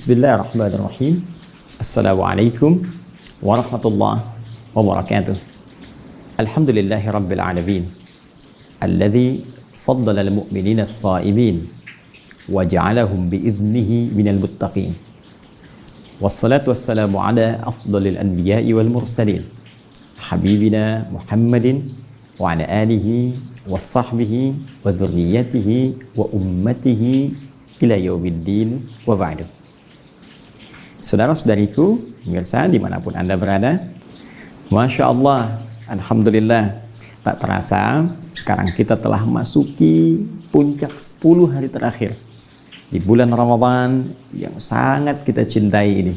Bismillahirrahmanirrahim. Assalamualaikum warahmatullahi wabarakatuh. Alhamdulillahi rabbil alamin. Alladhi faddala al-mu'minina as-sa'imin wa ja'alahum bi'idhnihi minal muttaqin. Wassalatu wassalamu ala afdalil anbiya'i wal mursalin. Habibina Muhammadin wa ala alihi wa sahbihi wa dhurriyyatihi wa ummatihi ila yaumiddin wa ba'du. Saudara-saudariku, pemirsa dimanapun Anda berada, Masya Allah, Alhamdulillah, tak terasa sekarang kita telah masuki puncak 10 hari terakhir di bulan Ramadan yang sangat kita cintai ini.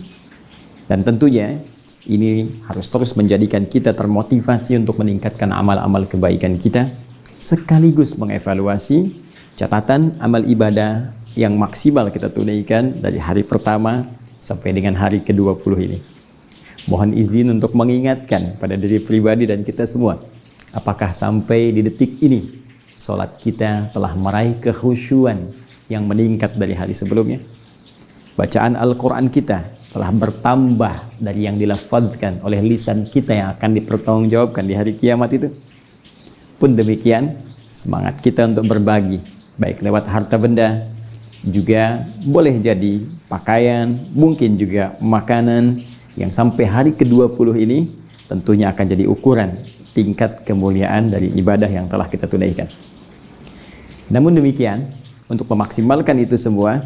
Dan tentunya ini harus terus menjadikan kita termotivasi untuk meningkatkan amal-amal kebaikan kita, sekaligus mengevaluasi catatan amal ibadah yang maksimal kita tunaikan dari hari pertama sampai dengan hari ke-20 ini. Mohon izin untuk mengingatkan pada diri pribadi dan kita semua, apakah sampai di detik ini sholat kita telah meraih kekhusyuan yang meningkat dari hari sebelumnya? Bacaan Al-Quran kita telah bertambah dari yang dilafadzkan oleh lisan kita yang akan dipertanggungjawabkan di hari kiamat itu? Pun demikian, semangat kita untuk berbagi, baik lewat harta benda, juga boleh jadi pakaian, mungkin juga makanan, yang sampai hari ke-20 ini tentunya akan jadi ukuran tingkat kemuliaan dari ibadah yang telah kita tunaikan. Namun demikian, untuk memaksimalkan itu semua,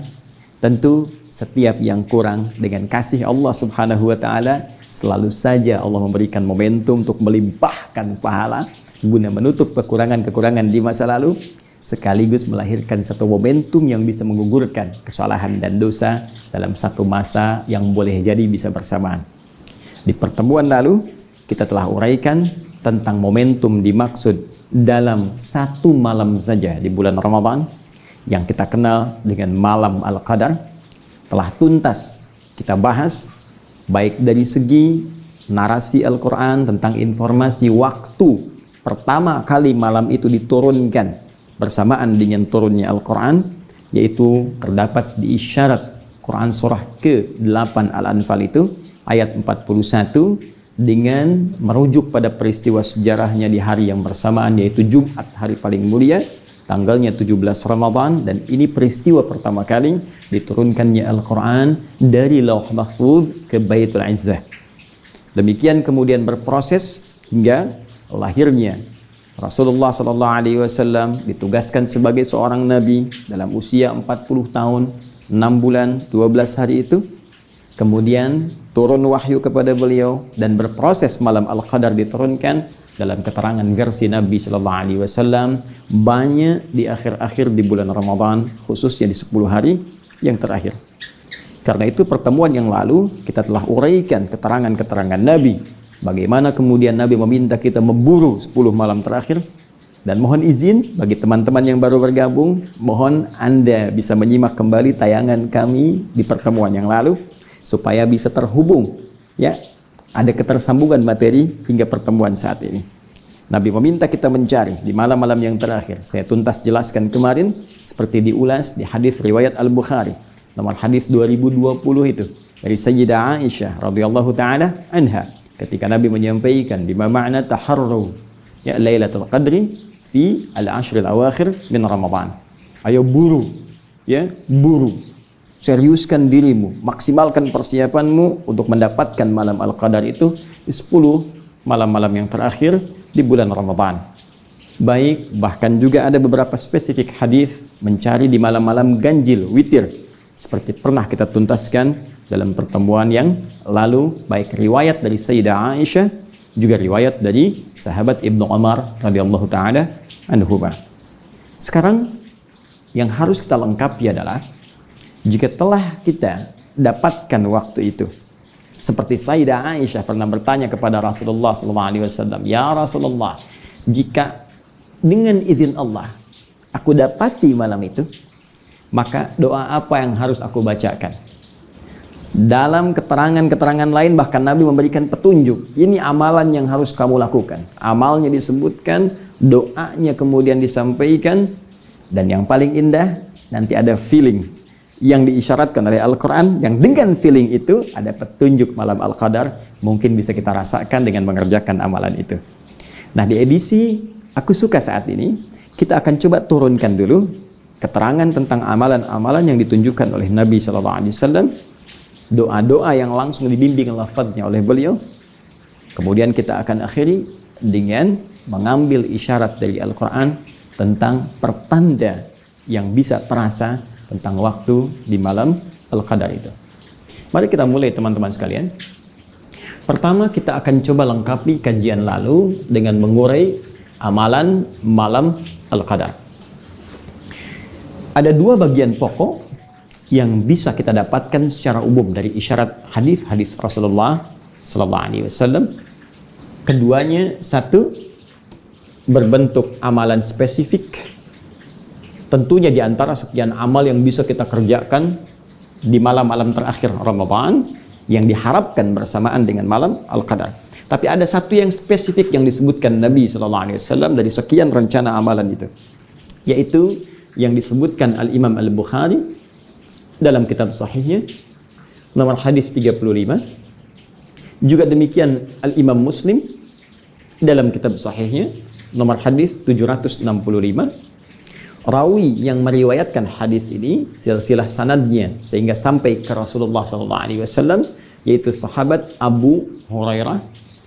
tentu setiap yang kurang dengan kasih Allah Subhanahu wa Ta'ala, selalu saja Allah memberikan momentum untuk melimpahkan pahala guna menutup kekurangan-kekurangan di masa lalu, sekaligus melahirkan satu momentum yang bisa menggugurkan kesalahan dan dosa dalam satu masa yang boleh jadi bisa bersamaan. Di pertemuan lalu kita telah uraikan tentang momentum dimaksud dalam satu malam saja di bulan Ramadan yang kita kenal dengan malam Al-Qadar. Telah tuntas kita bahas baik dari segi narasi Al-Quran tentang informasi waktu pertama kali malam itu diturunkan bersamaan dengan turunnya Al-Quran, yaitu terdapat di isyarat Quran surah ke-8 Al-Anfal itu ayat 41 dengan merujuk pada peristiwa sejarahnya di hari yang bersamaan, yaitu Jumat, hari paling mulia, tanggalnya 17 Ramadan, dan ini peristiwa pertama kali diturunkannya Al-Quran dari Lauh Mahfuz ke Baitul Izzah. Demikian kemudian berproses hingga lahirnya Rasulullah SAW ditugaskan sebagai seorang nabi dalam usia 40 tahun, 6 bulan, 12 hari itu. Kemudian turun wahyu kepada beliau dan berproses malam Al-Qadar diturunkan dalam keterangan versi Nabi SAW banyak di akhir-akhir di bulan Ramadan, khususnya di 10 hari yang terakhir. Karena itu pertemuan yang lalu kita telah uraikan keterangan-keterangan Nabi, bagaimana kemudian Nabi meminta kita memburu 10 malam terakhir. Dan mohon izin bagi teman-teman yang baru bergabung, mohon Anda bisa menyimak kembali tayangan kami di pertemuan yang lalu supaya bisa terhubung, ya, ada ketersambungan materi hingga pertemuan saat ini. Nabi meminta kita mencari di malam-malam yang terakhir. Saya tuntas jelaskan kemarin seperti diulas di hadis riwayat Al-Bukhari nomor hadis 2020 itu dari Sayyidah Aisyah radhiyallahu taala anha, ketika Nabi menyampaikan bima ma'na taharru ya Lailatul Qadri fi al-ashril awakhir min Ramadan. Ayo buru, ya, buru. Seriuskan dirimu, maksimalkan persiapanmu untuk mendapatkan malam Al-Qadar itu di 10 malam-malam yang terakhir di bulan Ramadan. Baik, bahkan juga ada beberapa spesifik hadis mencari di malam-malam ganjil, witir, seperti pernah kita tuntaskan dalam pertemuan yang lalu, baik riwayat dari Sayyidah Aisyah juga riwayat dari sahabat Ibnu Umar radhiyallahu taala anhuma. Sekarang yang harus kita lengkapi adalah jika telah kita dapatkan waktu itu, seperti Sayyidah Aisyah pernah bertanya kepada Rasulullah SAW, ya Rasulullah, jika dengan izin Allah aku dapati malam itu, maka doa apa yang harus aku bacakan? Dalam keterangan-keterangan lain bahkan Nabi memberikan petunjuk, ini amalan yang harus kamu lakukan. Amalnya disebutkan, doanya kemudian disampaikan, dan yang paling indah nanti ada feeling, yang diisyaratkan oleh Al-Quran, yang dengan feeling itu ada petunjuk malam Al-Qadar, mungkin bisa kita rasakan dengan mengerjakan amalan itu. Nah, di edisi Aku Suka saat ini, kita akan coba turunkan dulu keterangan tentang amalan-amalan yang ditunjukkan oleh Nabi SAW, doa-doa yang langsung dibimbing lafadznya oleh beliau. Kemudian kita akan akhiri dengan mengambil isyarat dari Al-Quran tentang pertanda yang bisa terasa tentang waktu di malam Al-Qadar itu. Mari kita mulai teman-teman sekalian. Pertama, kita akan coba lengkapi kajian lalu dengan mengurai amalan malam Al-Qadar. Ada dua bagian pokok yang bisa kita dapatkan secara umum dari isyarat hadis-hadis Rasulullah SAW. Keduanya, satu, berbentuk amalan spesifik. Tentunya di antara sekian amal yang bisa kita kerjakan di malam-malam terakhir Ramadan yang diharapkan bersamaan dengan malam Al-Qadar. Tapi ada satu yang spesifik yang disebutkan Nabi SAW dari sekian rencana amalan itu, yaitu yang disebutkan Al-Imam Al-Bukhari dalam kitab sahihnya nomor hadis 35. Juga demikian Al-Imam Muslim dalam kitab sahihnya nomor hadis 765. Rawi yang meriwayatkan hadis ini, silsilah sanadnya sehingga sampai ke Rasulullah SAW, yaitu sahabat Abu Hurairah,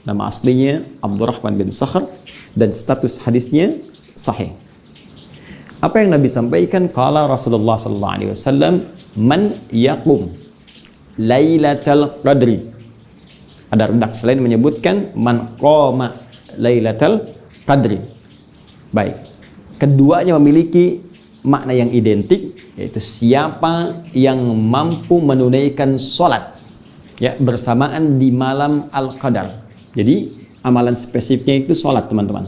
nama aslinya Abdurrahman bin Sakhr, dan status hadisnya sahih. Apa yang Nabi sampaikan? Qala Rasulullah SAW, man yaqum Lailatul Qadri. Ada redaksi lain menyebutkan man qama Lailatul Qadri. Baik. Keduanya memiliki makna yang identik, yaitu siapa yang mampu menunaikan sholat ya bersamaan di malam Al-Qadar. Jadi amalan spesifiknya itu sholat, teman-teman.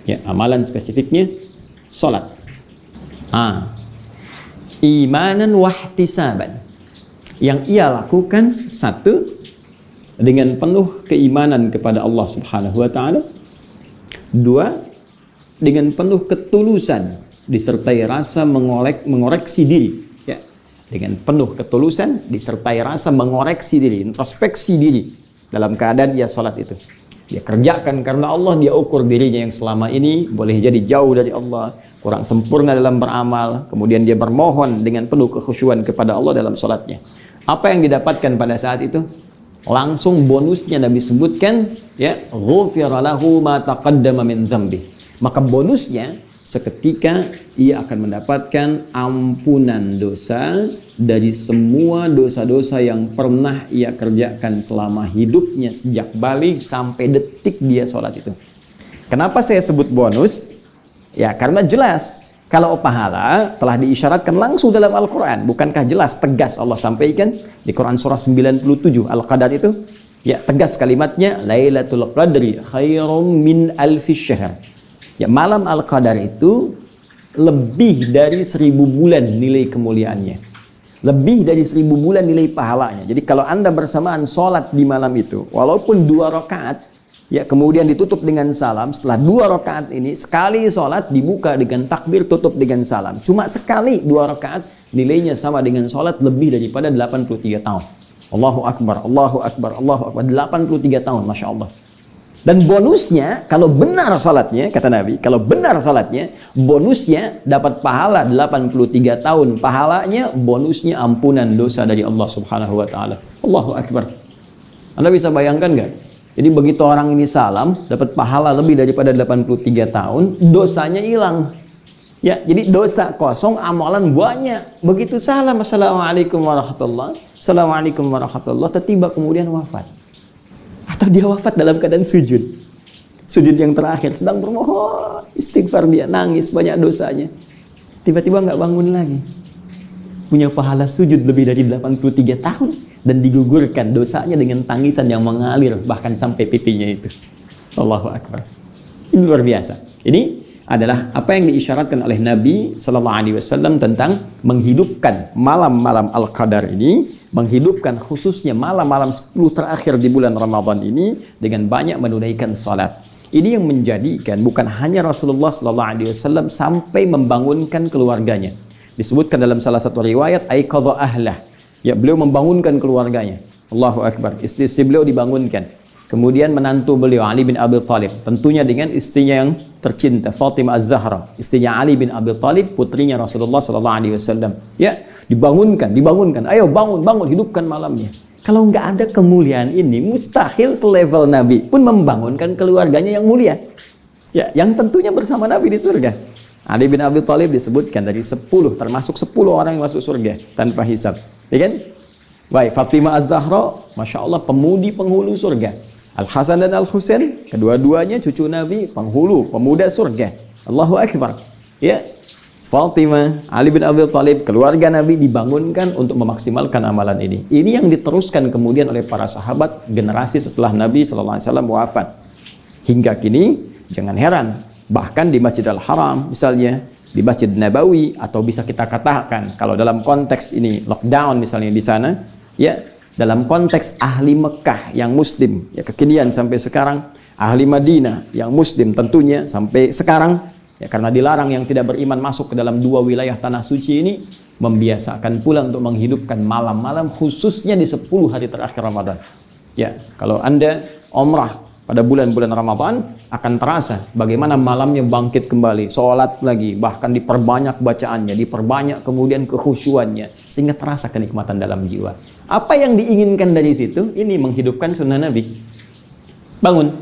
Ya, amalan spesifiknya sholat. Imanan wahtisaban. Yang ia lakukan, satu, dengan penuh keimanan kepada Allah Subhanahu wa Ta'ala. Dua, dengan penuh ketulusan disertai rasa mengoreksi diri, ya. Dengan penuh ketulusan disertai rasa mengoreksi diri, introspeksi diri dalam keadaan dia sholat itu. Dia kerjakan karena Allah, dia ukur dirinya yang selama ini boleh jadi jauh dari Allah, kurang sempurna dalam beramal, kemudian dia bermohon dengan penuh kekhusyuan kepada Allah dalam sholatnya. Apa yang didapatkan pada saat itu? Langsung bonusnya Nabi sebutkan, ya, ghufira lahu ma taqaddama min dzambi. Maka bonusnya seketika ia akan mendapatkan ampunan dosa dari semua dosa-dosa yang pernah ia kerjakan selama hidupnya sejak balik sampai detik dia sholat itu. Kenapa saya sebut bonus? Ya, karena jelas kalau pahala telah diisyaratkan langsung dalam Al-Quran. Bukankah jelas, tegas Allah sampaikan di Quran surah 97 Al-Qadar itu? Ya, tegas kalimatnya, Lailatul Qadri khairum min alfi syahr. Ya, malam Al-Qadar itu lebih dari 1000 bulan nilai kemuliaannya. Lebih dari 1000 bulan nilai pahalanya. Jadi kalau Anda bersamaan sholat di malam itu, walaupun 2 rakaat, ya, kemudian ditutup dengan salam, setelah 2 rakaat ini, sekali sholat dibuka dengan takbir, tutup dengan salam. Cuma sekali 2 rakaat, nilainya sama dengan sholat lebih daripada 83 tahun. Allahu Akbar, Allahu Akbar, Allahu Akbar. 83 tahun, Masya Allah. Dan bonusnya, kalau benar salatnya, kata Nabi, kalau benar salatnya, bonusnya dapat pahala 83 tahun. Pahalanya, bonusnya ampunan dosa dari Allah Subhanahu wa Ta'ala. Allahu Akbar. Anda bisa bayangkan nggak? Jadi begitu orang ini salam, dapat pahala lebih daripada 83 tahun, dosanya hilang. Ya, jadi dosa kosong, amalan banyak. Begitu salam, Assalamualaikum warahmatullahi, Assalamualaikum warahmatullahi, tiba kemudian wafat. Atau dia wafat dalam keadaan sujud. Sujud yang terakhir, sedang bermohon, istighfar, dia nangis, banyak dosanya. Tiba-tiba nggak bangun lagi. Punya pahala sujud lebih dari 83 tahun. Dan digugurkan dosanya dengan tangisan yang mengalir, bahkan sampai pipinya itu. Allahu Akbar. Ini luar biasa. Ini adalah apa yang diisyaratkan oleh Nabi SAW tentang menghidupkan malam-malam Al-Qadar ini, menghidupkan khususnya malam-malam 10 terakhir di bulan Ramadan ini dengan banyak menunaikan salat. Ini yang menjadikan bukan hanya Rasulullah SAW sampai membangunkan keluarganya, Disebutkan dalam salah satu riwayat, aiqadha ahlah. Ya, beliau membangunkan keluarganya. Allahu Akbar. Istri beliau dibangunkan. Kemudian menantu beliau Ali bin Abi Thalib, tentunya dengan istrinya yang tercinta Fatimah Az-Zahra, istrinya Ali bin Abi Thalib, putrinya Rasulullah sallallahu alaihi wasallam. Ya, dibangunkan. Ayo bangun, hidupkan malamnya. Kalau nggak ada kemuliaan ini, mustahil selevel Nabi pun membangunkan keluarganya yang mulia. Ya, yang tentunya bersama Nabi di surga. Ali bin Abi Thalib disebutkan dari 10, termasuk 10 orang yang masuk surga tanpa hisab. Ya kan? Baik, Fatimah Az-Zahra, Masya Allah, pemudi penghulu surga. Al-Hasan dan Al-Husain, kedua-duanya cucu Nabi, penghulu, pemuda surga. Allahu Akbar. Ya, Fatimah, Ali bin Abi Thalib, keluarga Nabi dibangunkan untuk memaksimalkan amalan ini. Ini yang diteruskan kemudian oleh para sahabat generasi setelah Nabi SAW wafat. Hingga kini, jangan heran, bahkan di Masjidil Haram misalnya, di Masjid Nabawi, atau bisa kita katakan kalau dalam konteks ini lockdown misalnya di sana, ya, dalam konteks ahli Mekah yang muslim ya kekinian sampai sekarang, ahli Madinah yang muslim tentunya sampai sekarang ya, karena dilarang yang tidak beriman masuk ke dalam 2 wilayah tanah suci ini, membiasakan pula untuk menghidupkan malam-malam khususnya di 10 hari terakhir Ramadan. Ya, kalau Anda umrah pada bulan-bulan Ramadan akan terasa bagaimana malamnya bangkit kembali, sholat lagi, bahkan diperbanyak bacaannya, diperbanyak kemudian kekhusyuannya, sehingga terasa kenikmatan dalam jiwa. Apa yang diinginkan dari situ? Ini menghidupkan sunnah Nabi. Bangun,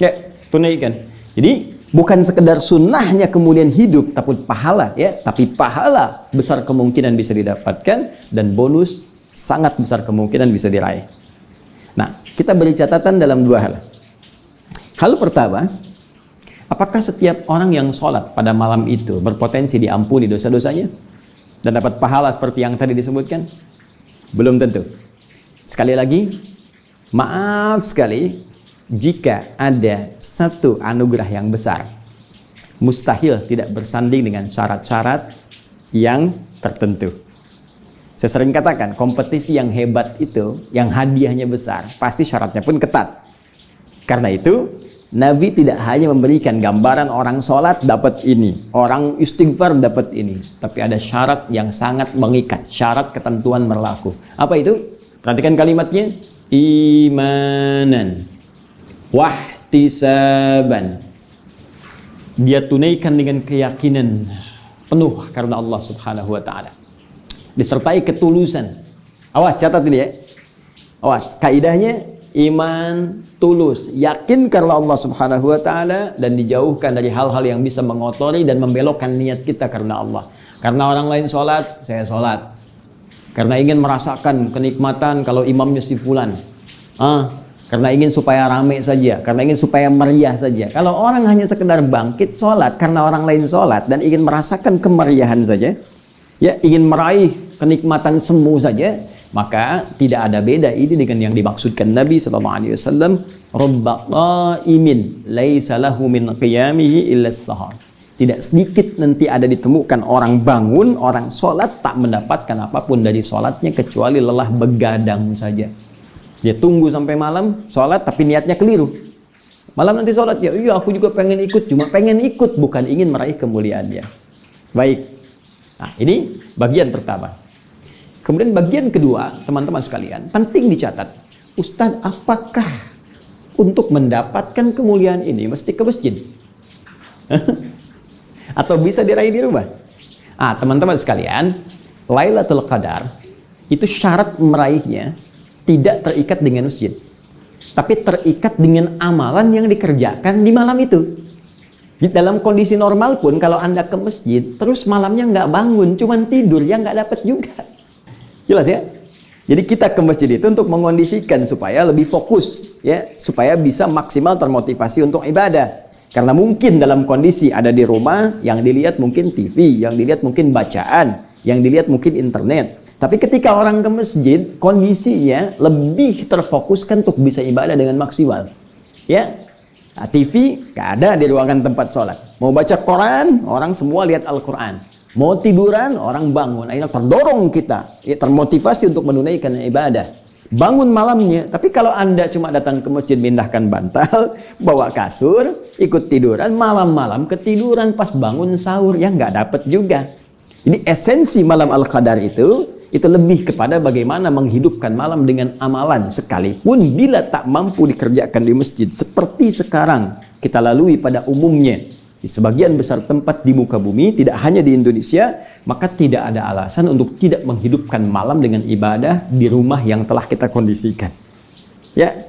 ya, tunaikan. Jadi bukan sekedar sunnahnya kemudian hidup, tapi pahala, ya, tapi pahala besar kemungkinan bisa didapatkan dan bonus sangat besar kemungkinan bisa diraih. Nah, kita beri catatan dalam 2 hal. Hal pertama, apakah setiap orang yang sholat pada malam itu berpotensi diampuni dosa-dosanya dan dapat pahala seperti yang tadi disebutkan? Belum tentu. Sekali lagi, maaf sekali, jika ada satu anugerah yang besar, mustahil tidak bersanding dengan syarat-syarat yang tertentu. Saya sering katakan, kompetisi yang hebat itu, yang hadiahnya besar, pasti syaratnya pun ketat. Karena itu, Nabi tidak hanya memberikan gambaran orang sholat dapat ini, orang istighfar dapat ini, tapi ada syarat yang sangat mengikat, syarat ketentuan berlaku. Apa itu? Perhatikan kalimatnya, imanan, wahtisaban. Dia tunaikan dengan keyakinan penuh karena Allah Subhanahu wa Ta'ala, disertai ketulusan. Awas, catat ini ya. Awas, kaidahnya iman tulus, yakin karena Allah Subhanahu wa Ta'ala, dan dijauhkan dari hal-hal yang bisa mengotori dan membelokkan niat kita karena Allah. Karena orang lain sholat, saya sholat. Karena ingin merasakan kenikmatan kalau imamnya si fulan. Karena ingin supaya rame saja, karena ingin supaya meriah saja. Kalau orang hanya sekedar bangkit sholat karena orang lain sholat dan ingin merasakan kemeriahan saja, ya, ingin meraih kenikmatan semu saja, maka tidak ada beda ini dengan yang dimaksudkan Nabi SAW. Rabba qa'imin laisa lahu min qiyamihi illa as-sahar. Tidak sedikit nanti ada ditemukan orang bangun, orang sholat tak mendapatkan apapun dari sholatnya kecuali lelah begadang saja. Dia tunggu sampai malam sholat tapi niatnya keliru. Malam nanti sholat, ya iya aku juga pengen ikut, cuma pengen ikut, bukan ingin meraih kemuliaan dia. Baik. Nah, ini bagian pertama. Kemudian bagian kedua, teman-teman sekalian, penting dicatat. Ustadz, apakah untuk mendapatkan kemuliaan ini mesti ke masjid? Atau bisa diraih di rumah? Teman-teman sekalian, Lailatul Qadar itu syarat meraihnya tidak terikat dengan masjid, tapi terikat dengan amalan yang dikerjakan di malam itu. Di dalam kondisi normal pun kalau Anda ke masjid terus malamnya nggak bangun, cuman tidur, ya nggak dapat juga. Jelas ya? Jadi kita ke masjid itu untuk mengondisikan supaya lebih fokus, ya, supaya bisa maksimal termotivasi untuk ibadah. Karena mungkin dalam kondisi ada di rumah, yang dilihat mungkin TV, yang dilihat mungkin bacaan, yang dilihat mungkin internet. Tapi ketika orang ke masjid, kondisinya lebih terfokuskan untuk bisa ibadah dengan maksimal. Ya, TV nggak ada di ruangan tempat sholat. Mau baca Quran, orang semua lihat Al-Quran. Mau tiduran, orang bangun. Akhirnya terdorong kita, ya, termotivasi untuk menunaikan ibadah. Bangun malamnya. Tapi kalau Anda cuma datang ke masjid, pindahkan bantal, bawa kasur, ikut tiduran, malam-malam ketiduran, pas bangun sahur, ya nggak dapat juga. Jadi esensi malam Al-Qadar itu lebih kepada bagaimana menghidupkan malam dengan amalan, sekalipun bila tak mampu dikerjakan di masjid seperti sekarang kita lalui pada umumnya di sebagian besar tempat di muka bumi, tidak hanya di Indonesia, maka tidak ada alasan untuk tidak menghidupkan malam dengan ibadah di rumah yang telah kita kondisikan. Ya,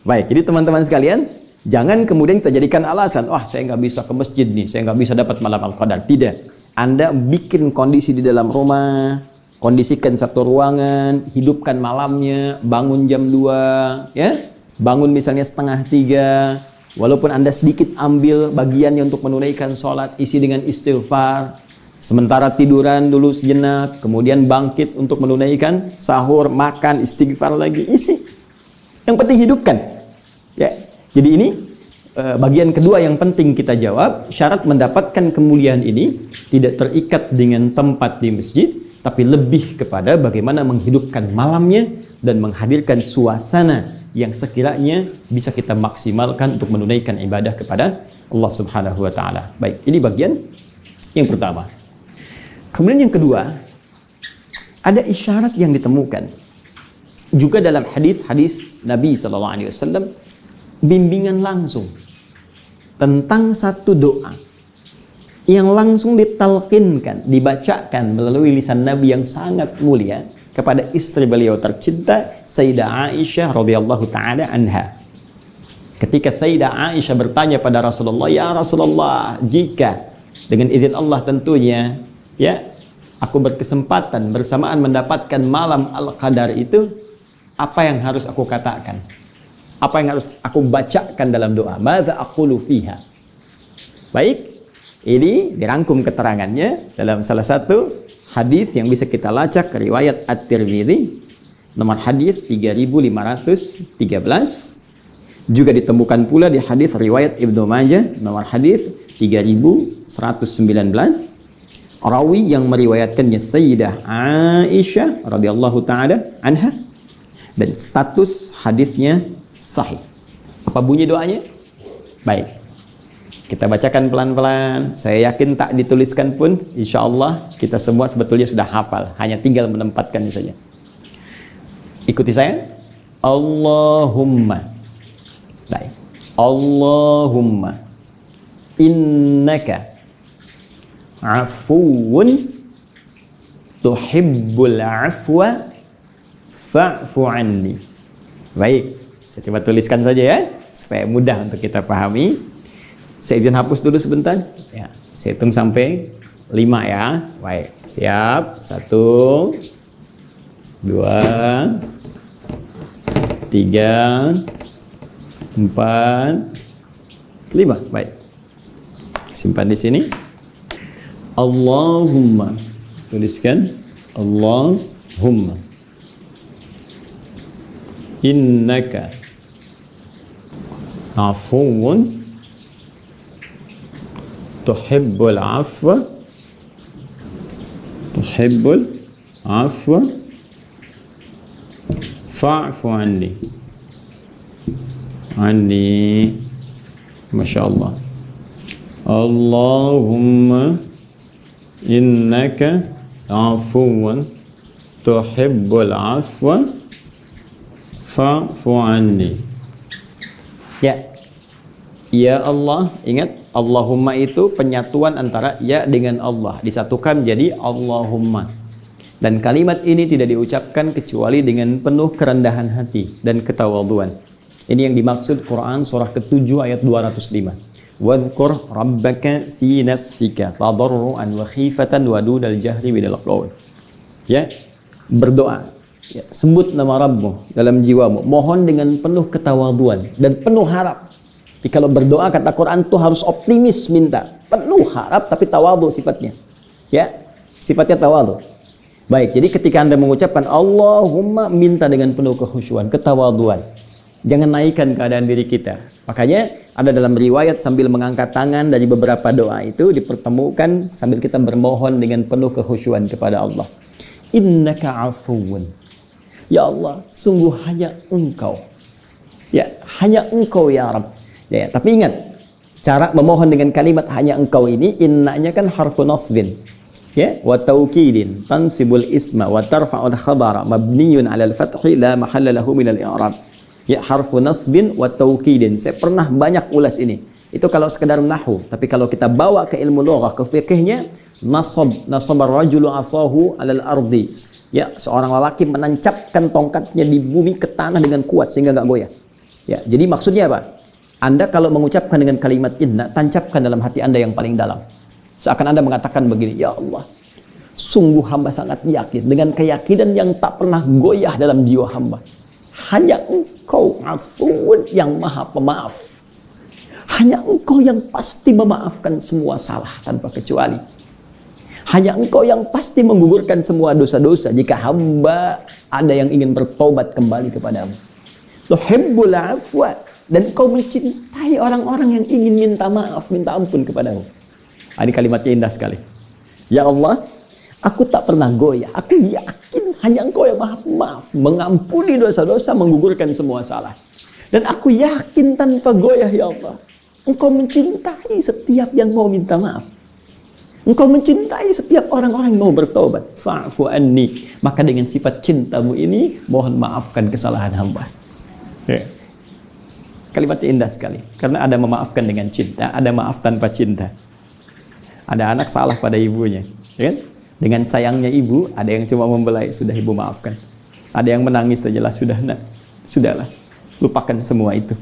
baik. Jadi teman-teman sekalian, jangan kemudian kita jadikan alasan, wah saya nggak bisa ke masjid nih, saya nggak bisa dapat malam Al-Qadar. Tidak. Anda bikin kondisi di dalam rumah, kondisikan satu ruangan, hidupkan malamnya, bangun jam 2, ya, bangun misalnya setengah 3, walaupun Anda sedikit ambil bagiannya untuk menunaikan sholat, isi dengan istighfar, sementara tiduran dulu sejenak, kemudian bangkit untuk menunaikan sahur, makan, istighfar lagi, isi. Yang penting hidupkan. Ya. Jadi ini bagian kedua yang penting kita jawab. Syarat mendapatkan kemuliaan ini tidak terikat dengan tempat di masjid, tapi lebih kepada bagaimana menghidupkan malamnya dan menghadirkan suasana yang sekiranya bisa kita maksimalkan untuk menunaikan ibadah kepada Allah Subhanahu wa taala. Baik, ini bagian yang pertama. Kemudian yang kedua, ada isyarat yang ditemukan juga dalam hadis-hadis Nabi sallallahu alaihi wasallam, bimbingan langsung tentang satu doa yang langsung ditalqinkan, dibacakan melalui lisan Nabi yang sangat mulia kepada istri beliau tercinta Sayyidah Aisyah radhiyallahu taala anha. Ketika Sayyidah Aisyah bertanya pada Rasulullah, "Ya Rasulullah, jika dengan izin Allah tentunya, ya, aku berkesempatan bersamaan mendapatkan malam Al-Qadar itu, apa yang harus aku katakan? Apa yang harus aku bacakan dalam doa? Madza aqulu fiha?" Baik, ini dirangkum keterangannya dalam salah satu hadis yang bisa kita lacak, riwayat At-Tirmidzi, nomor hadis 3513, juga ditemukan pula di hadis riwayat Ibnu Majah, nomor hadis 3119. Rawi yang meriwayatkannya Sayyidah Aisyah radhiyallahu taala anha, dan status hadisnya sahih. Apa bunyi doanya? Baik, kita bacakan pelan-pelan. Saya yakin tak dituliskan pun, insya Allah kita semua sebetulnya sudah hafal, hanya tinggal menempatkannya saja. Ikuti saya. Allahumma. Baik. Allahumma innaka afuwun tuhibbul afwa fa'fu anni. Baik, saya coba tuliskan saja ya, supaya mudah untuk kita pahami. Saya izin hapus dulu sebentar. Ya, saya hitung sampai 5 ya. Baik, siap. 1, 2, 3, 4, 5. Baik. Simpan di sini. Allahumma. Tuliskan. Allahumma. Innaka afuwun tuhibbul afwa fa'fu anni. Masya Allah. Allahumma innaka afuwan tuhibbul afwa fa'fu anni. Ya Allah, ingat Allahumma itu penyatuan antara ya dengan Allah, disatukan jadi Allahumma. Dan kalimat ini tidak diucapkan kecuali dengan penuh kerendahan hati dan ketawadhuan. Ini yang dimaksud Quran surah ke-7 ayat 205. Wadhkur rabbaka fi nafsika tadarruan wa khifatan wa dunal jahri minal qaul. Ya, berdoa. Ya, sebut nama Rabbmu dalam jiwamu, mohon dengan penuh ketawadhuan dan penuh harap. Jadi kalau berdoa, kata Quran, itu harus optimis, minta penuh harap tapi tawadhu sifatnya. Ya, sifatnya tawadhu. Baik, jadi ketika Anda mengucapkan Allahumma, minta dengan penuh kekhusyuan, ketawadhuan. Jangan naikkan keadaan diri kita. Makanya ada dalam riwayat sambil mengangkat tangan dari beberapa doa itu dipertemukan sambil kita bermohon dengan penuh kekhusyuan kepada Allah. Innaka afuwun. Ya Allah, sungguh hanya Engkau. Ya, hanya Engkau ya Rabb. Ya, tapi ingat, cara memohon dengan kalimat hanya Engkau ini, innanya kan harfu nasbin. Ya, wa taukidin tansibul isma wa tarfa'ul khabara mabniyun 'alal fathi la mahalla lahu minal i'rab. Ya, harfu nasbin wa taukidin. Saya pernah banyak ulas ini. Itu kalau sekedar nahwu, tapi kalau kita bawa ke ilmu lughah, ke fikihnya, nasaba rajulu asahu 'alal ardi. Ya, seorang lelaki menancapkan tongkatnya di bumi ke tanah dengan kuat sehingga enggak goyah. Ya, jadi maksudnya apa? Anda kalau mengucapkan dengan kalimat inna, tancapkan dalam hati Anda yang paling dalam. Seakan Anda mengatakan begini, ya Allah, sungguh hamba sangat yakin dengan keyakinan yang tak pernah goyah dalam jiwa hamba. Hanya Engkau Afuwun yang maha pemaaf. Hanya Engkau yang pasti memaafkan semua salah tanpa kecuali. Hanya Engkau yang pasti menggugurkan semua dosa-dosa jika hamba ada yang ingin bertobat kembali kepadamu. Tuhibbul afwa, dan Engkau mencintai orang-orang yang ingin minta maaf, minta ampun kepadamu. Ini kalimatnya indah sekali. Ya Allah, aku tak pernah goyah. Aku yakin hanya Engkau yang maha pemaaf, mengampuni dosa-dosa, menggugurkan semua salah. Dan aku yakin tanpa goyah, ya Allah, Engkau mencintai setiap yang mau minta maaf. Engkau mencintai setiap orang-orang yang mau bertobat. Fa'fu anni. Maka dengan sifat cintamu ini, mohon maafkan kesalahan hamba. Ya. Kalimatnya indah sekali. Karena ada memaafkan dengan cinta, ada maaf tanpa cinta. Ada anak salah pada ibunya, ya kan? Dengan sayangnya ibu, ada yang cuma membelai, sudah ibu maafkan. Ada yang menangis sajalah, sudah nak, sudahlah, lupakan semua itu.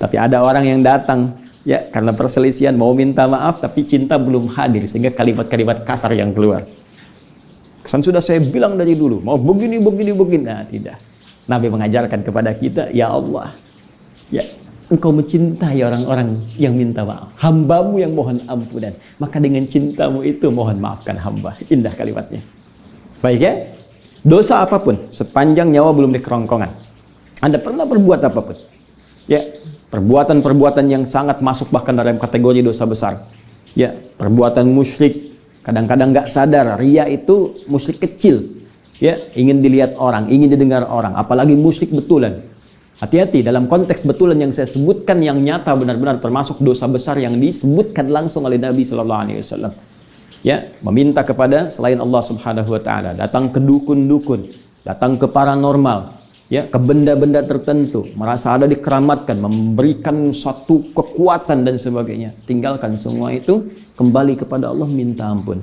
Tapi ada orang yang datang, ya, karena perselisihan mau minta maaf, tapi cinta belum hadir, sehingga kalimat-kalimat kasar yang keluar. Kesan sudah saya bilang dari dulu, mau begini. Nah, tidak. Nabi mengajarkan kepada kita, ya Allah, ya, Engkau mencintai orang-orang yang minta maaf, hambamu yang mohon ampunan, maka dengan cintamu itu mohon maafkan hamba. Indah kalimatnya. Baik ya, dosa apapun sepanjang nyawa belum di kerongkongan, Anda pernah berbuat apapun, ya, perbuatan-perbuatan yang sangat masuk bahkan dalam kategori dosa besar, ya, perbuatan musyrik, kadang-kadang nggak sadar, ria itu musyrik kecil, ya, ingin dilihat orang, ingin didengar orang, apalagi musyrik betulan. Hati-hati, dalam konteks betulan yang saya sebutkan yang nyata benar-benar termasuk dosa besar yang disebutkan langsung oleh Nabi Sallallahu Alaihi Wasallam. Ya, meminta kepada selain Allah Subhanahu Wa Taala, datang ke dukun-dukun, datang ke paranormal, ya, ke benda-benda tertentu, merasa ada dikeramatkan, memberikan suatu kekuatan dan sebagainya. Tinggalkan semua itu, kembali kepada Allah, minta ampun.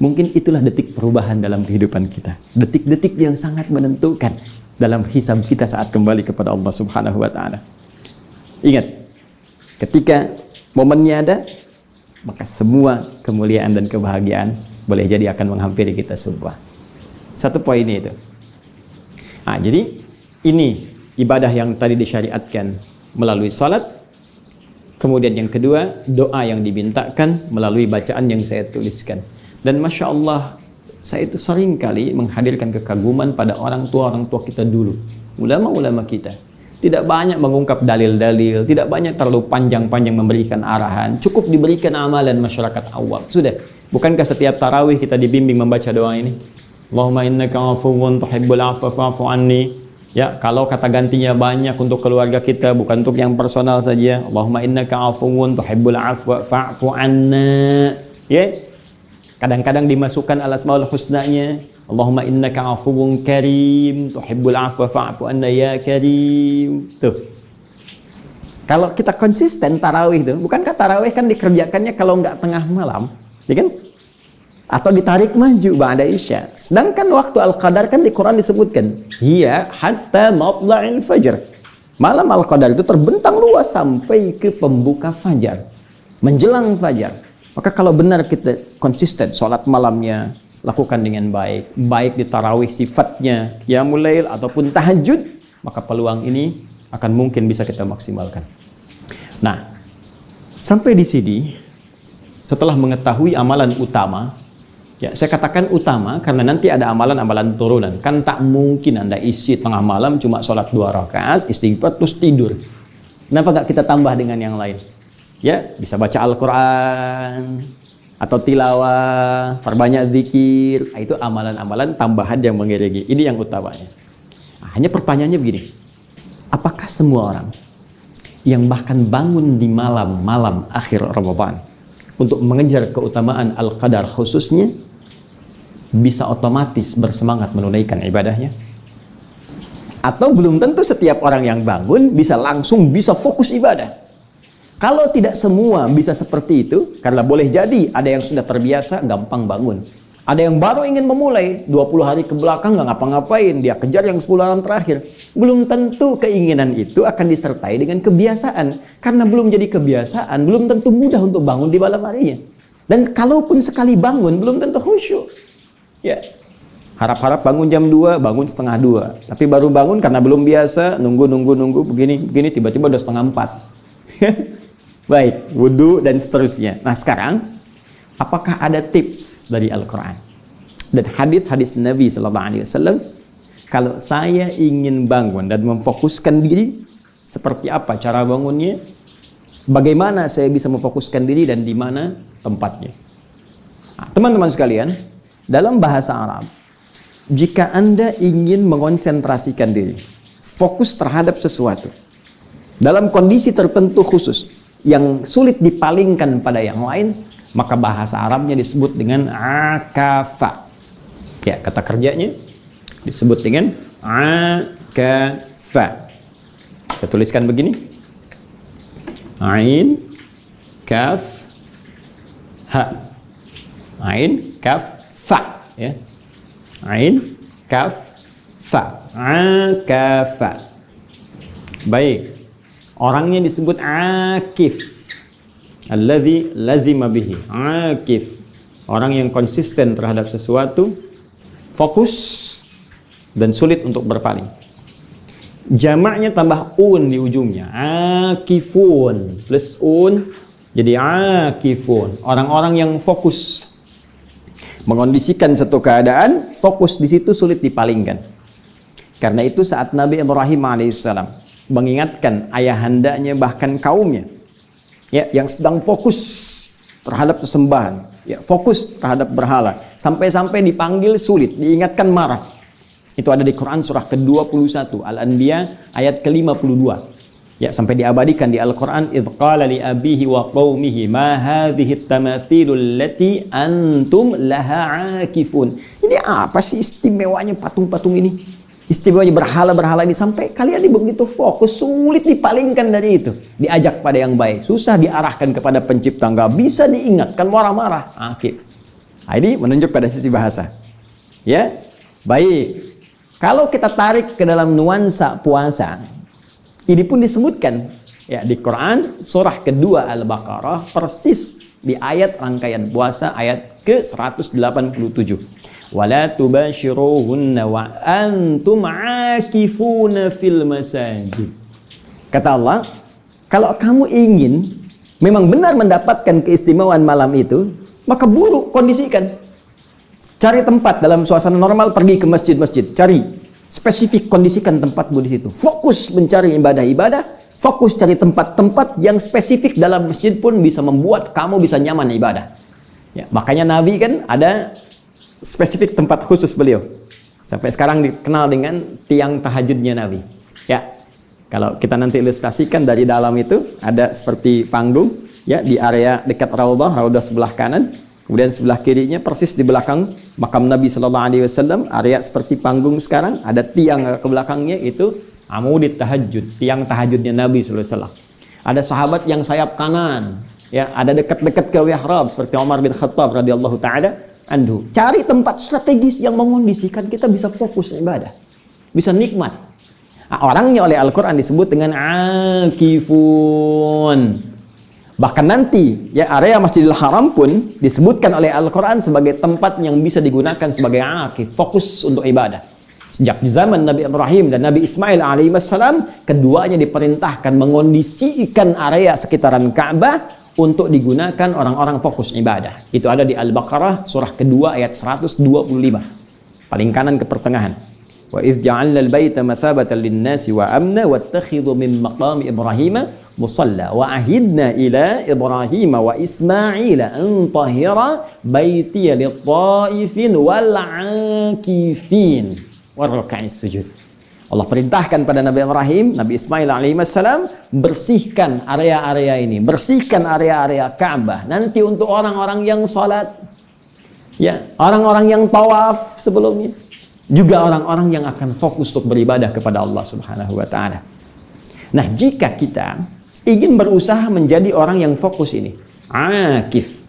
Mungkin itulah detik perubahan dalam kehidupan kita. Detik-detik yang sangat menentukan dalam hisab kita saat kembali kepada Allah Subhanahu Wa Taala. Ingat, ketika momennya ada, maka semua kemuliaan dan kebahagiaan boleh jadi akan menghampiri kita semua. Satu poin itu. Nah, jadi ini ibadah yang tadi disyariatkan melalui salat. Kemudian yang kedua, doa yang dimintakan melalui bacaan yang saya tuliskan. Dan Masya Allah, saya itu sering kali menghadirkan kekaguman pada orang tua kita dulu, ulama-ulama kita. Tidak banyak mengungkap dalil-dalil, tidak banyak terlalu panjang-panjang memberikan arahan, cukup diberikan amalan masyarakat awam. Sudah, bukankah setiap tarawih kita dibimbing membaca doa ini? Allahumma innaka afuwun tuhibbul afwa fa'fu anni. Ya, kalau kata gantinya banyak untuk keluarga kita, bukan untuk yang personal saja. Allahumma innaka afuwun tuhibbul afwa fa'fu anna. Ya. Kadang-kadang dimasukkan al-asmaul husnanya, Allahumma innaka afuwun karim tuhibbul afwa fa'fu anna ya karim. Tuh. Kalau kita konsisten tarawih itu, bukankah tarawih kan dikerjakannya kalau nggak tengah malam, ya kan? Atau ditarik maju ba'da isya. Sedangkan waktu al-qadar kan di Quran disebutkan, hiya hatta matla'il fajr. Malam al-qadar itu terbentang luas sampai ke pembuka fajar, menjelang fajar. Maka kalau benar kita konsisten sholat malamnya, lakukan dengan baik, baik di tarawih sifatnya qiyamul lail ataupun tahajud, maka peluang ini akan mungkin bisa kita maksimalkan. Nah, sampai di sini, setelah mengetahui amalan utama, ya saya katakan utama karena nanti ada amalan-amalan turunan. Kan tak mungkin Anda isi tengah malam cuma sholat 2 rakaat, istighfar terus tidur. Kenapa nggak kita tambah dengan yang lain? Ya, bisa baca Al-Quran atau tilawah, perbanyak zikir. Nah, itu amalan-amalan tambahan yang mengiringi. Ini yang utamanya. Nah, hanya pertanyaannya begini, apakah semua orang yang bahkan bangun di malam-malam akhir Ramadan untuk mengejar keutamaan Al-Qadar khususnya, bisa otomatis bersemangat menunaikan ibadahnya? Atau belum tentu setiap orang yang bangun bisa langsung bisa fokus ibadah. Kalau tidak semua bisa seperti itu, karena boleh jadi ada yang sudah terbiasa gampang bangun. Ada yang baru ingin memulai, 20 hari ke belakang nggak ngapa-ngapain, dia kejar yang 10 hari terakhir. Belum tentu keinginan itu akan disertai dengan kebiasaan. Karena belum jadi kebiasaan, belum tentu mudah untuk bangun di malam harinya. Dan kalaupun sekali bangun, belum tentu khusyuk. Ya, harap-harap bangun jam 2, bangun setengah 2. Tapi baru bangun karena belum biasa, nunggu, begini, tiba-tiba udah setengah 4. Baik, wudhu dan seterusnya. Nah sekarang, apakah ada tips dari Al-Quran dan hadis-hadis Nabi SAW? Kalau saya ingin bangun dan memfokuskan diri, seperti apa cara bangunnya? Bagaimana saya bisa memfokuskan diri dan di mana tempatnya? Nah, teman-teman sekalian, dalam bahasa Arab, jika Anda ingin mengonsentrasikan diri, fokus terhadap sesuatu, dalam kondisi tertentu khusus, yang sulit dipalingkan pada yang lain, maka bahasa Arabnya disebut dengan akafa. Ya, kata kerjanya disebut dengan akafa. Saya tuliskan begini. Ain, kaf, ha. Ain, kaf, fa. Ya. Ain, kaf, fa. Akafa. Baik. Orangnya disebut akif. Alladzi lazima bihi. Akif. Orang yang konsisten terhadap sesuatu, fokus dan sulit untuk berpaling. Jamaknya tambah un di ujungnya. Akifun plus un jadi akifun. Orang-orang yang fokus mengondisikan satu keadaan, fokus di situ sulit dipalingkan. Karena itu saat Nabi Ibrahim alaihissalam mengingatkan ayahandanya bahkan kaumnya, ya, yang sedang fokus terhadap sesembahan, ya, fokus terhadap berhala, sampai-sampai dipanggil sulit, diingatkan marah. Itu ada di Quran surah ke-21 Al-Anbiya ayat ke-52, ya, sampai diabadikan di Al-Quran. Idh qala li abihi wa qawmihi ma hadhihi tamathilul lati antum laha akifun. Ini apa sih istimewanya patung-patung ini? Istimewanya berhala-berhala ini, sampai kalian begitu fokus, sulit dipalingkan dari itu. Diajak pada yang baik, susah diarahkan kepada pencipta, nggak bisa diingatkan, marah-marah. Akif. Nah, ini menunjuk pada sisi bahasa. Ya, baik. Kalau kita tarik ke dalam nuansa puasa, ini pun disebutkan ya di Quran surah kedua Al-Baqarah, persis di ayat rangkaian puasa ayat ke-187. Wala tubashiruhunna wa antum akifuna fil masajid. Kata Allah, kalau kamu ingin memang benar mendapatkan keistimewaan malam itu, maka buruk kondisikan. Cari tempat dalam suasana normal, pergi ke masjid-masjid, cari spesifik, kondisikan tempatmu di situ. Fokus mencari ibadah-ibadah, fokus cari tempat-tempat yang spesifik dalam masjid pun bisa membuat kamu bisa nyaman ibadah. Ya, makanya Nabi kan ada spesifik tempat khusus beliau. Sampai sekarang dikenal dengan tiang tahajudnya Nabi. Ya, kalau kita nanti ilustrasikan dari dalam itu ada seperti panggung, ya, di area dekat raudhah sebelah kanan, kemudian sebelah kirinya persis di belakang makam Nabi Sallallahu Alaihi Wasallam, area seperti panggung sekarang, ada tiang ke belakangnya itu amudit tahajud, tiang tahajudnya Nabi Sallallahu Alaihi Wasallam. Ada sahabat yang sayap kanan, ya, ada dekat-dekat ke mihrab seperti Umar bin Khattab radhiyallahu taala anhu. Cari tempat strategis yang mengondisikan kita bisa fokus ibadah, bisa nikmat. Nah, orangnya oleh Al-Quran disebut dengan akifun. Bahkan nanti ya area Masjidil Haram pun disebutkan oleh Al-Quran sebagai tempat yang bisa digunakan sebagai akif, fokus untuk ibadah. Sejak di zaman Nabi Ibrahim dan Nabi Ismail alaihissalam, keduanya diperintahkan mengondisikan area sekitaran Ka'bah untuk digunakan orang-orang fokus ibadah. Itu ada di Al-Baqarah surah kedua ayat 125. Paling kanan ke pertengahan. Wa idz ja'alna al-baita mathabatan lin-nasi wa amna wattakhidhu min maqami Ibrahim musalla wa ahidna ila Ibrahim wa Ismail an tahira baitiya lit-ta'ifin wal 'akifin war ruk'is sujud. Allah perintahkan pada Nabi Ibrahim, Nabi Ismail alaihissalam, bersihkan area-area ini, bersihkan area-area Ka'bah. Nanti untuk orang-orang yang salat, ya, orang-orang yang tawaf sebelumnya, juga orang-orang yang akan fokus untuk beribadah kepada Allah Subhanahu wa taala. Nah, jika kita ingin berusaha menjadi orang yang fokus ini, akif,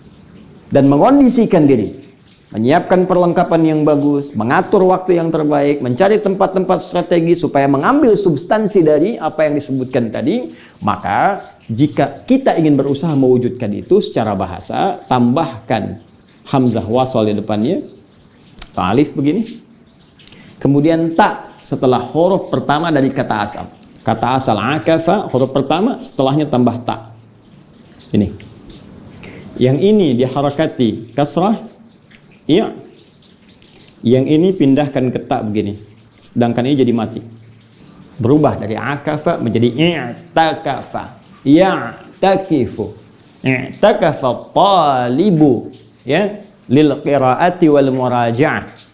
dan mengondisikan diri, menyiapkan perlengkapan yang bagus, mengatur waktu yang terbaik, mencari tempat-tempat strategi supaya mengambil substansi dari apa yang disebutkan tadi, maka jika kita ingin berusaha mewujudkan itu secara bahasa, tambahkan hamzah wasal di depannya, alif begini, kemudian ta setelah huruf pertama dari kata asal. Kata asal akafa, huruf pertama, setelahnya tambah ta. Ini. Yang ini diharakati kasrah, iya. Yang ini pindahkan ke ta begini. Sedangkan ini jadi mati. Berubah dari akafa menjadi i'takafa. Ya'takifu. I'takafa talibu, ya, lil qiraati wal muraja'ah.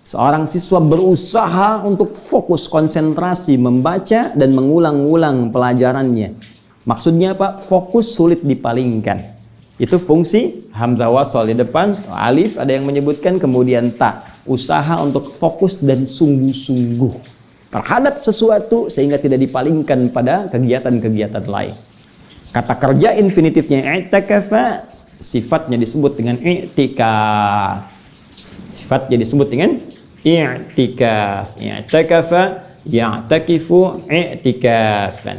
Seorang siswa berusaha untuk fokus konsentrasi membaca dan mengulang-ulang pelajarannya. Maksudnya apa? Fokus sulit dipalingkan. Itu fungsi hamzah wasal di depan, alif ada yang menyebutkan, kemudian ta. Usaha untuk fokus dan sungguh-sungguh terhadap sesuatu sehingga tidak dipalingkan pada kegiatan-kegiatan lain. Kata kerja infinitifnya i'takafa, sifatnya disebut dengan i'tikaf. Sifatnya disebut dengan i'tikaf. I'takafa ya'takifu i'tikafan.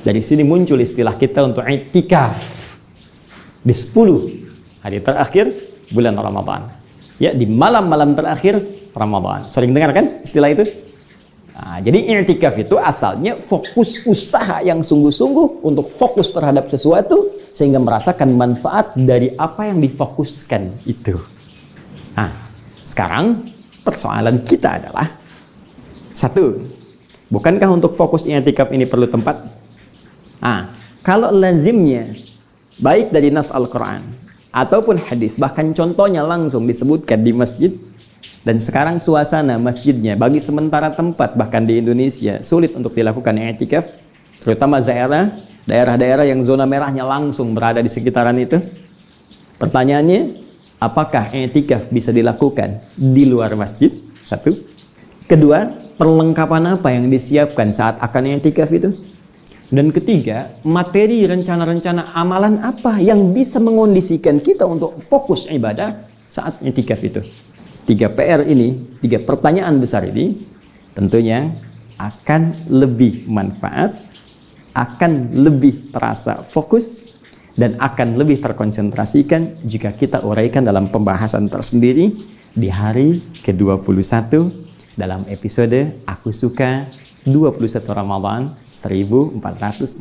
Dari sini muncul istilah kita untuk i'tikaf. Di 10 hari terakhir bulan Ramadan, ya, di malam-malam terakhir Ramadan. Sering dengar kan istilah itu? Nah, jadi i'tikaf itu asalnya fokus usaha yang sungguh-sungguh untuk fokus terhadap sesuatu sehingga merasakan manfaat dari apa yang difokuskan itu. Nah, sekarang persoalan kita adalah, satu, bukankah untuk fokus i'tikaf ini perlu tempat? Nah, kalau lazimnya baik dari nas Al-Quran ataupun hadis, bahkan contohnya langsung disebutkan di masjid, dan sekarang suasana masjidnya bagi sementara tempat bahkan di Indonesia sulit untuk dilakukan i'tikaf, terutama daerah-daerah yang zona merahnya langsung berada di sekitaran itu. Pertanyaannya, apakah i'tikaf bisa dilakukan di luar masjid? Satu. Kedua, perlengkapan apa yang disiapkan saat akan i'tikaf itu? Dan ketiga, materi rencana-rencana amalan apa yang bisa mengondisikan kita untuk fokus ibadah saat i'tikaf itu. 3 PR ini, 3 pertanyaan besar ini tentunya akan lebih manfaat, akan lebih terasa fokus, dan akan lebih terkonsentrasikan jika kita uraikan dalam pembahasan tersendiri di hari ke-21 dalam episode Aku Suka 21 Ramadan 1441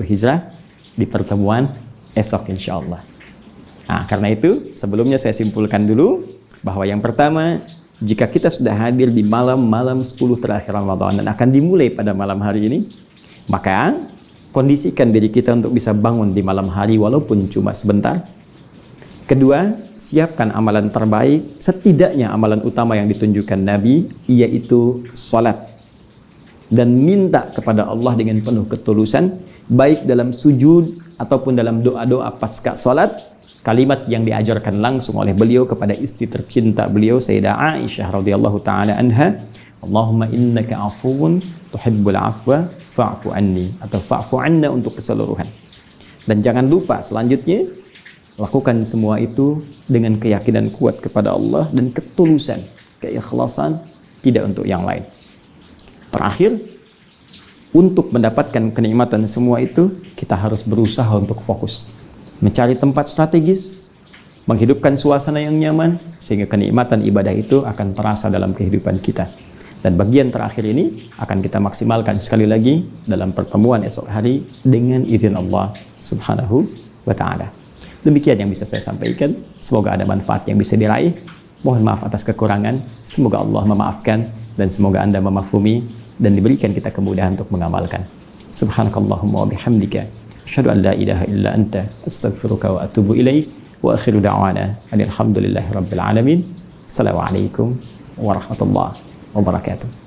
Hijrah di pertemuan esok insya Allah. Nah, karena itu sebelumnya saya simpulkan dulu bahwa yang pertama, jika kita sudah hadir di malam-malam 10 terakhir Ramadan dan akan dimulai pada malam hari ini, maka kondisikan diri kita untuk bisa bangun di malam hari walaupun cuma sebentar. Kedua, siapkan amalan terbaik, setidaknya amalan utama yang ditunjukkan Nabi, yaitu salat. Dan minta kepada Allah dengan penuh ketulusan, baik dalam sujud ataupun dalam doa-doa pasca salat, kalimat yang diajarkan langsung oleh beliau kepada istri tercinta beliau, Sayyidah Aisyah radhiyallahu taala anha, Allahumma innaka afuwun tuhibbul afwa fa'fu anni, atau fa'fu anna untuk keseluruhan. Dan jangan lupa selanjutnya, lakukan semua itu dengan keyakinan kuat kepada Allah dan ketulusan, keikhlasan, tidak untuk yang lain. Terakhir, untuk mendapatkan kenikmatan semua itu, kita harus berusaha untuk fokus, mencari tempat strategis, menghidupkan suasana yang nyaman, sehingga kenikmatan ibadah itu akan terasa dalam kehidupan kita. Dan bagian terakhir ini akan kita maksimalkan sekali lagi dalam pertemuan esok hari dengan izin Allah Subhanahu wa ta'ala. Demikian yang bisa saya sampaikan. Semoga ada manfaat yang bisa diraih. Mohon maaf atas kekurangan. Semoga Allah memaafkan dan semoga Anda memahami dan diberikan kita kemudahan untuk mengamalkan. Subhanakallahumma wa bihamdika asyhadu an la ilaha illa anta astaghfiruka wa atubu ilaik wa akhiru da'wana alhamdulillahi rabbil alamin. Assalamualaikum warahmatullahi wabarakatuh.